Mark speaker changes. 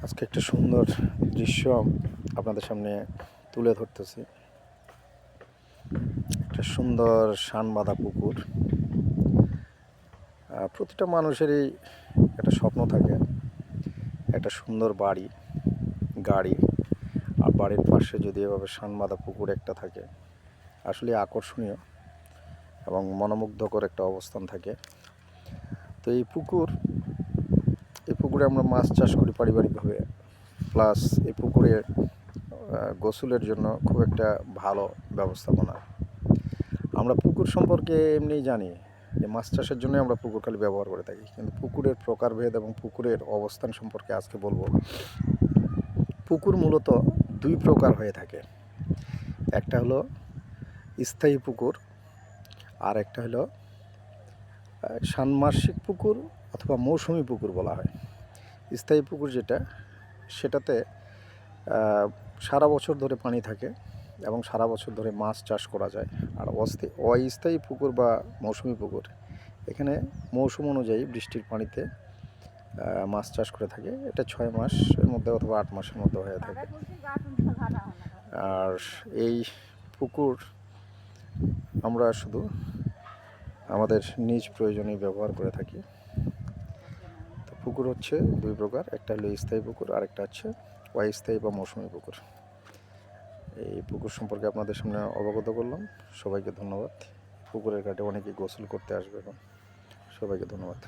Speaker 1: আজকে একটা সুন্দর দৃশ্য আপনাদের সামনে তুলে ধরতেছি। একটা সুন্দর শান বাঁধা পুকুর। প্রতিটা মানুষেরই একটা স্বপ্ন থাকে, একটা সুন্দর বাড়ি, গাড়ি, আর বাড়ির পাশে যদি এভাবে শান বাঁধা পুকুর একটা থাকে, আসলে আকর্ষণীয় এবং মনোমুগ্ধকর একটা অবস্থান থাকে। তো এই পুকুরে আমরা মাছ চাষ করি পারিবারিকভাবে, প্লাস এই পুকুরে গোসলের জন্য খুব একটা ভালো ব্যবস্থাপনা। আমরা পুকুর সম্পর্কে এমনিই জানি যে মাছ চাষের জন্য আমরা পুকুর খালি ব্যবহার করে থাকি, কিন্তু পুকুরের প্রকারভেদ এবং পুকুরের অবস্থান সম্পর্কে আজকে বলবো। পুকুর মূলত দুই প্রকার হয়ে থাকে, একটা হলো স্থায়ী পুকুর, আর একটা হলো ষান্মাসিক পুকুর অথবা মৌসুমি পুকুর বলা হয়। স্থায়ী পুকুর সেটাতে সারা বছর ধরে পানি থাকে এবং সারা বছর ধরে মাছ চাষ করা যায়। আর অস্থায়ী পুকুর বা মৌসুমি পুকুর, এখানে মৌসুম অনুযায়ী বৃষ্টির পানিতে মাছ চাষ করে থাকে। এটা 6 মাসের মধ্যে অথবা 8 মাসের মধ্যে হয়ে থাকে। আর এই পুকুর আমরা শুধু আমাদের নিজ প্রয়োজনেই ব্যবহার করে থাকি। তো পুকুর হচ্ছে দুই প্রকার, একটা হলো স্থায়ী পুকুর, আর একটা হচ্ছে অস্থায়ী বা মৌসুমি পুকুর। এই পুকুর সম্পর্কে আপনাদের সামনে অবগত করলাম। সবাইকে ধন্যবাদ। পুকুরের ঘাটে অনেকেই গোসল করতে আসবে এখন। সবাইকে ধন্যবাদ।